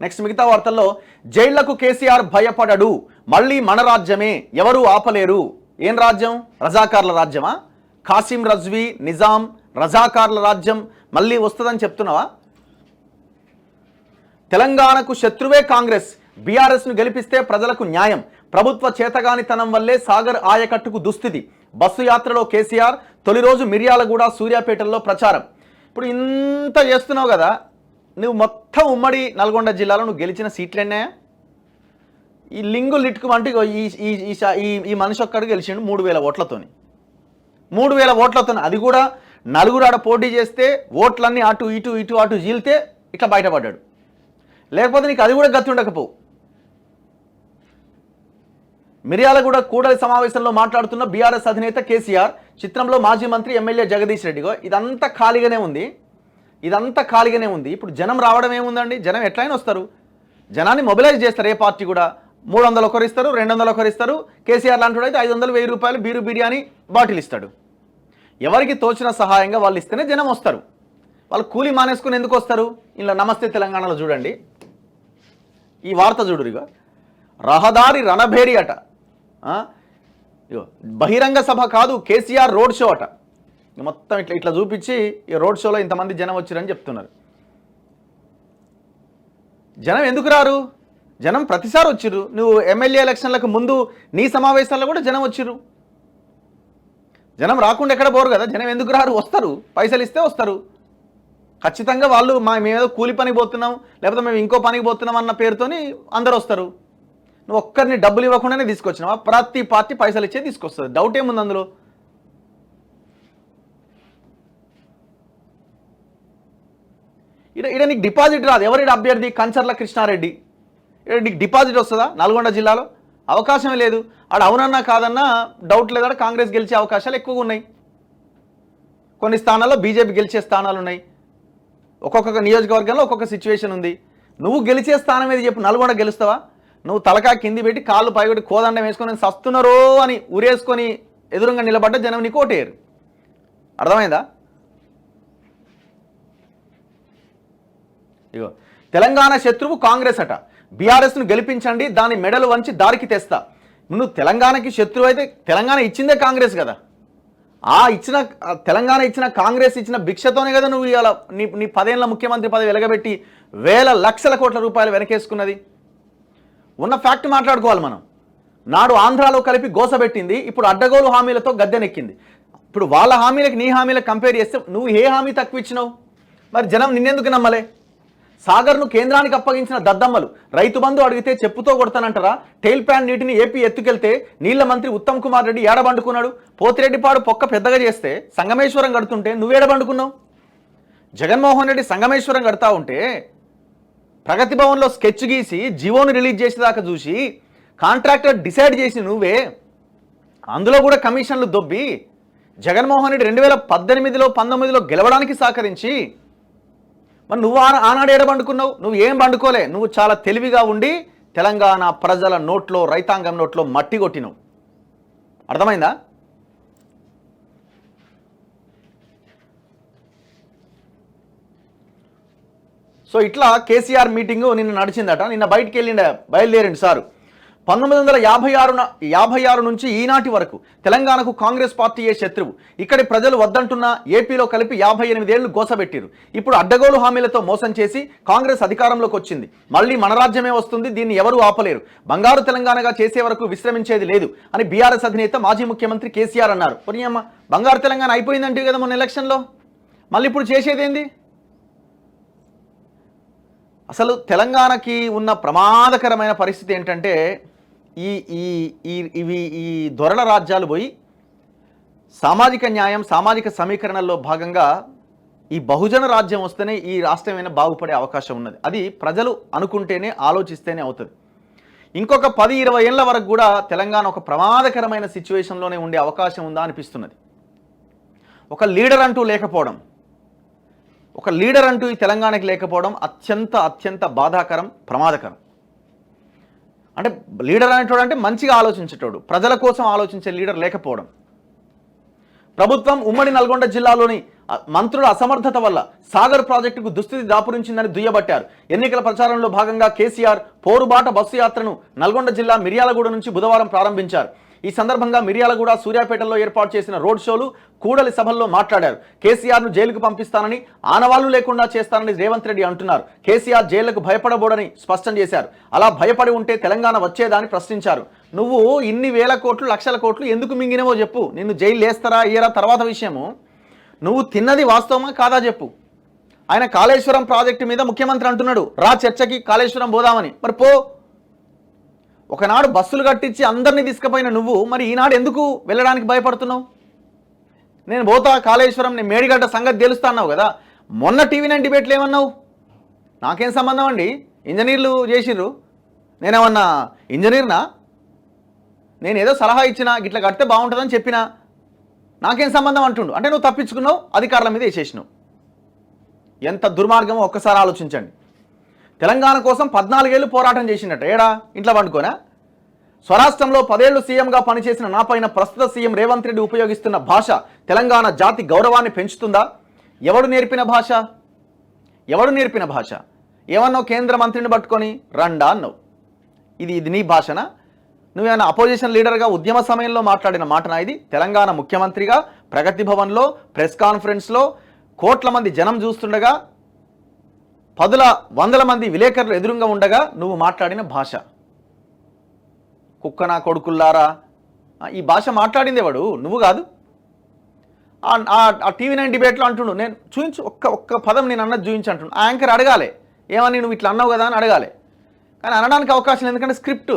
Next మిగతా వార్తల్లో జైళ్లకు కేసీఆర్ భయపడడు, మళ్ళీ మన రాజ్యమే, ఎవరూ ఆపలేరు. ఏం రాజ్యం? రజాకార్ల రాజ్యమా? ఖాసిం రజ్వీ నిజాం రజాకార్ల రాజ్యం మళ్ళీ వస్తుందని చెప్తున్నావా? తెలంగాణకు శత్రువే కాంగ్రెస్, బీఆర్ఎస్ను గెలిపిస్తే ప్రజలకు న్యాయం, ప్రభుత్వ చేతగానితనం వల్లే సాగర్ ఆయకట్టుకు దుస్థితి, బస్సు యాత్రలో కేసీఆర్, తొలి రోజు మిర్యాలగూడ సూర్యాపేటల్లో ప్రచారం. ఇప్పుడు ఇంత చేస్తున్నావు కదా, నువ్వు మొత్తం ఉమ్మడి నల్గొండ జిల్లాలో నువ్వు గెలిచిన సీట్లెన్నాయా? ఈ లింగు లిట్టుకుమంటే ఈ మనిషి ఒక్కడు గెలిచిండు 3000 ఓట్లతోని, 3000 ఓట్లతోని. అది కూడా నలుగురు ఆడ పోటీ చేస్తే ఓట్లన్నీ అటు ఇటు ఇటు అటు జీలితే ఇట్లా బయటపడ్డాడు. లేకపోతే నీకు అది కూడా గతి ఉండకపోవు. మిర్యాలగూడ కూడలి సమావేశంలో మాట్లాడుతున్న బీఆర్ఎస్ అధినేత కేసీఆర్, చిత్రంలో మాజీ మంత్రి ఎమ్మెల్యే జగదీష్ రెడ్డిగో ఇదంతా ఖాళీగానే ఉంది. ఇప్పుడు జనం రావడం ఏముందండి? జనం ఎట్లయినా వస్తారు, జనాన్ని మొబిలైజ్ చేస్తారు. ఏ పార్టీ కూడా 300 ఒకరిస్తారు, 200 ఒకరిస్తారు. కేసీఆర్ లాంటి అయితే 500 1000 రూపాయలు బీరు బిర్యానీ బాటిల్ ఇస్తాడు. ఎవరికి తోచిన సహాయంగా వాళ్ళు ఇస్తేనే జనం వస్తారు. వాళ్ళు కూలీ మానేసుకుని ఎందుకు వస్తారు? ఇలా నమస్తే తెలంగాణలో చూడండి, ఈ వార్త చూడురిగా, రహదారి రణభేరి అట, బహిరంగ సభ కాదు కేసీఆర్ రోడ్ షో అట. మొత్తం ఇట్లా చూపించి ఈ రోడ్ షోలో ఇంతమంది జనం వచ్చారని చెప్తున్నారు. జనం ఎందుకు రారు? జనం ప్రతిసారి వచ్చిర్రు. నువ్వు ఎమ్మెల్యే ఎలక్షన్లకు ముందు నీ సమావేశాల్లో కూడా జనం వచ్చిర్రు. జనం రాకుండా ఎక్కడ పోరు కదా. జనం ఎందుకు రారు? వస్తారు, పైసలు ఇస్తే వస్తారు. ఖచ్చితంగా వాళ్ళు మేమేదో కూలి పనికి పోతున్నాం, లేకపోతే మేము ఇంకో పనికి పోతున్నాం అన్న పేరుతోని అందరు వస్తారు. నువ్వు ఒక్కరిని డబ్బులు ఇవ్వకుండానే తీసుకొచ్చినావా? ప్రతి పార్టీ పైసలు ఇచ్చే తీసుకొస్తుంది. డౌట్ ఏముంది అందులో? ఇక్కడ నీకు డిపాజిట్ రాదు. ఎవరి అభ్యర్థి? కంచర్ల కృష్ణారెడ్డి. నీకు డిపాజిట్ వస్తుందా? నల్గొండ జిల్లాలో అవకాశమే లేదు. ఆడ అవునన్నా కాదన్నా డౌట్ లేదా, కాంగ్రెస్ గెలిచే అవకాశాలు ఎక్కువగా ఉన్నాయి. కొన్ని స్థానాల్లో బీజేపీ గెలిచే స్థానాలు ఉన్నాయి. ఒక్కొక్క నియోజకవర్గంలో ఒక్కొక్క సిచ్యువేషన్ ఉంది. నువ్వు గెలిచే స్థానం ఏది చెప్పు? నల్గొండ గెలుస్తావా? నువ్వు తలకా కింది పెట్టి కాళ్ళు పైగొట్టి కోదండం వేసుకొని సస్తున్నారో అని ఉరేసుకొని ఎదురుగా నిలబడ్డ జనం నీకు ఓటేయరు. అర్థమైందా? ఇగో, తెలంగాణ శత్రువు కాంగ్రెస్ అట, బీఆర్ఎస్ను గెలిపించండి, దాని మెడలు వంచి దారికి తెస్తా. నువ్వు తెలంగాణకి శత్రువు అయితే తెలంగాణ ఇచ్చిందే కాంగ్రెస్ కదా. తెలంగాణ ఇచ్చిన కాంగ్రెస్ ఇచ్చిన భిక్షతోనే కదా నువ్వు ఇవాళ నీ 10 ఏళ్ల ముఖ్యమంత్రి పదవి వెలగబెట్టి వేల లక్షల కోట్ల రూపాయలు వెనకేసుకున్నది. ఉన్న ఫ్యాక్ట్ మాట్లాడుకోవాలి మనం. నాడు ఆంధ్రాలో కలిపి గోసబెట్టింది, ఇప్పుడు అడ్డగోలు హామీలతో గద్దెనెక్కింది. ఇప్పుడు వాళ్ళ హామీలకు నీ హామీలకు కంపేర్ చేస్తే నువ్వు ఏ హామీ తక్కువ ఇచ్చినావు? మరి జనం నిన్నెందుకు నమ్మలే? సాగర్ను కేంద్రానికి అప్పగించిన దద్దమ్మలు రైతు బంధు అడిగితే చెప్పుతో కొడతానంటారా? టైల్ ప్యాన్ నీటిని ఏపీ ఎత్తుకెళ్తే నీళ్ల మంత్రి ఉత్తమ్ కుమార్ రెడ్డి ఏడబండుకున్నాడు. పోతిరెడ్డిపాడు పొక్క పెద్దగా చేస్తే సంగమేశ్వరం కడుతుంటే నువ్వేడబండుకున్నావు. జగన్మోహన్ రెడ్డి సంగమేశ్వరం కడతా ఉంటే ప్రగతి భవన్లో స్కెచ్ గీసి జీవోను రిలీజ్ చేసేదాకా చూసి కాంట్రాక్టర్ డిసైడ్ చేసి నువ్వే, అందులో కూడా కమిషన్లు దొబ్బి జగన్మోహన్ రెడ్డి 2018లో 19లో గెలవడానికి సహకరించి మరి నువ్వు ఆనాడు ఏడబండుకున్నావు? నువ్వు ఏం బండుకోలే. నువ్వు చాలా తెలివిగా ఉండి తెలంగాణ ప్రజల నోట్లో, రైతాంగం నోట్లో మట్టి కొట్టినావు. అర్థమైందా? సో ఇట్లా కేసీఆర్ మీటింగు నిన్న నడిచిందట. నిన్న బయటికి బయలుదేరింది సారు. 1956 నుంచి ఈనాటి వరకు తెలంగాణకు కాంగ్రెస్ పార్టీయే శత్రువు. ఇక్కడి ప్రజలు వద్దంటున్న ఏపీలో కలిపి 58 ఏళ్లు గోసబెట్టిరు. ఇప్పుడు అడ్డగోలు హామీలతో మోసం చేసి కాంగ్రెస్ అధికారంలోకి వచ్చింది. మళ్ళీ మన రాజ్యమే వస్తుంది, దీన్ని ఎవరూ ఆపలేరు. బంగారు తెలంగాణగా చేసే వరకు విశ్రమించేది లేదు అని బీఆర్ఎస్ అధినేత మాజీ ముఖ్యమంత్రి కేసీఆర్ అన్నారు. పొరియమ్మ, బంగారు తెలంగాణ అయిపోయిందంటే కదా మొన్న ఎలక్షన్లో, మళ్ళీ ఇప్పుడు చేసేదేంది? అసలు తెలంగాణకి ఉన్న ప్రమాదకరమైన పరిస్థితి ఏంటంటే ఈ దొరల రాజ్యాలు పోయి సామాజిక న్యాయం, సామాజిక సమీకరణలో భాగంగా ఈ బహుజన రాజ్యం వస్తేనే ఈ రాష్ట్రమైనా బాగుపడే అవకాశం ఉన్నది. అది ప్రజలు అనుకుంటేనే, ఆలోచిస్తేనే అవుతుంది. ఇంకొక 10-20 ఏళ్ల వరకు కూడా తెలంగాణ ఒక ప్రమాదకరమైన సిచ్యువేషన్లోనే ఉండే అవకాశం ఉందా అనిపిస్తున్నది. ఒక లీడర్ అంటూ లేకపోవడం, ఒక లీడర్ అంటూ ఈ తెలంగాణకి లేకపోవడం అత్యంత బాధాకరం, ప్రమాదకరం. అంటే లీడర్ అనేటోడు అంటే మంచిగా ఆలోచించేటోడు, ప్రజల కోసం ఆలోచించే లీడర్ లేకపోవడం. ప్రభుత్వం ఉమ్మడి నల్గొండ జిల్లాలోని మంత్రుల అసమర్థత వల్ల సాగర్ ప్రాజెక్టుకు దుస్థితి దాపురించిందని దుయ్యబట్టారు. ఎన్నికల ప్రచారంలో భాగంగా కేసీఆర్ పోరుబాట బస్సు యాత్రను నల్గొండ జిల్లా మిర్యాలగూడ నుంచి బుధవారం ప్రారంభించారు. ఈ సందర్భంగా మిర్యాలగూడ, సూర్యాపేటలో ఏర్పాటు చేసిన రోడ్ షోలు, కూడలి సభల్లో మాట్లాడారు. కేసీఆర్ను జైలుకు పంపిస్తానని, ఆనవాళ్లు లేకుండా చేస్తానని రేవంత్ రెడ్డి అంటున్నారు. కేసీఆర్ జైలుకు భయపడబోడని స్పష్టం చేశారు. అలా భయపడి ఉంటే తెలంగాణ వచ్చేదాని ప్రశ్నించారు. నువ్వు ఇన్ని వేల కోట్లు, లక్షల కోట్లు ఎందుకు మింగినవో చెప్పు. నిన్ను జైలు వేస్తారా ఇయ్యరా తర్వాత విషయము. నువ్వు తిన్నది వాస్తవమా కాదా చెప్పు. ఆయన కాళేశ్వరం ప్రాజెక్టు మీద ముఖ్యమంత్రి అంటున్నాడు, రా చర్చకి కాళేశ్వరం పోదామని. మరి పో. ఒకనాడు బస్సులు కట్టించి అందరినీ తీసుకుపోయిన నువ్వు మరి ఈనాడు ఎందుకు వెళ్ళడానికి భయపడుతున్నావు? నేను పోతా కాళేశ్వరం, నేను మేడిగడ్డ సంగతి తెలుస్తా అన్నావు కదా. మొన్న టీవీ9 డిబేట్లు ఏమన్నావు? నాకేం సంబంధం అండి, ఇంజనీర్లు చేసిర్రు, నేనేమన్నా ఇంజనీర్నా? నేను ఏదో సలహా ఇచ్చినా గిట్లా కడితే బాగుంటుందని చెప్పినా, నాకేం సంబంధం అంటుండు. అంటే నువ్వు తప్పించుకున్నావు, అధికారుల మీద వేసేసినావు. ఎంత దుర్మార్గమో ఒక్కసారి ఆలోచించండి. తెలంగాణ కోసం 14 ఏళ్ళు పోరాటం చేసినట్టు ఏడా ఇంట్లో పండుకోనా? స్వరాష్ట్రంలో 10 ఏళ్లు సీఎంగా పనిచేసిన నాపైన ప్రస్తుత సీఎం రేవంత్ రెడ్డి ఉపయోగిస్తున్న భాష తెలంగాణ జాతి గౌరవాన్ని పెంచుతుందా? ఎవడు నేర్పిన భాష? ఎవడు నేర్పిన భాష? ఏమన్నావు? కేంద్ర మంత్రిని పట్టుకొని రండా అన్నావు. ఇది నీ భాషనా? నువ్వేమైనా అపోజిషన్ లీడర్గా ఉద్యమ సమయంలో మాట్లాడిన మాటనా ఇది? తెలంగాణ ముఖ్యమంత్రిగా ప్రగతి భవన్లో ప్రెస్ కాన్ఫరెన్స్లో కోట్ల మంది జనం చూస్తుండగా, వందల మంది విలేకరులు ఎదురుగా ఉండగా నువ్వు మాట్లాడిన భాష. కుక్క నా కొడుకుల్లారా, ఈ భాష మాట్లాడింది ఎవడు? నువ్వు కాదు. ఆ టీవీ9 డిబేట్లో అంటుండు, నేను చూపించు, ఒక్క పదం నేను అన్నది చూపించి అంటుండు. ఆ యాంకర్ అడగాలి, ఏమని నువ్వు ఇట్లా అన్నావు కదా అని అడగాలి. కానీ అనడానికి అవకాశం లేదు, ఎందుకంటే స్క్రిప్ట్.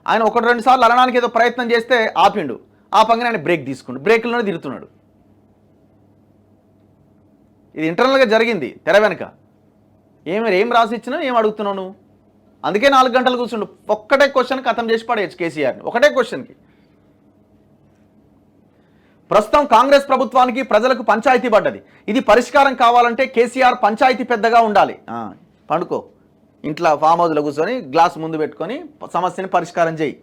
ఆయన 1-2 సార్లు అనడానికి ఏదో ప్రయత్నం చేస్తే ఆపిండు, ఆపంగానే ఆయన బ్రేక్ తీసుకుండు, బ్రేక్లోనే తిరుగుతున్నాడు. ఇది ఇంటర్నల్గా జరిగింది తెర వెనక. ఏం రాసి ఇచ్చినా ఏం అడుగుతున్నావు నువ్వు? అందుకే 4 గంటలు కూర్చుండు. ఒక్కటే క్వశ్చన్ ఖతం చేసి పడేయచ్చు కేసీఆర్ని, ఒకటే క్వశ్చన్కి. ప్రస్తుతం కాంగ్రెస్ ప్రభుత్వానికి ప్రజలకు పంచాయతీ పడ్డది. ఇది పరిష్కారం కావాలంటే కేసీఆర్ పంచాయతీ పెద్దగా ఉండాలి. పండుకో ఇంట్లో, ఫామ్ హౌస్లో కూర్చొని గ్లాస్ ముందు పెట్టుకొని సమస్యని పరిష్కారం చేయి.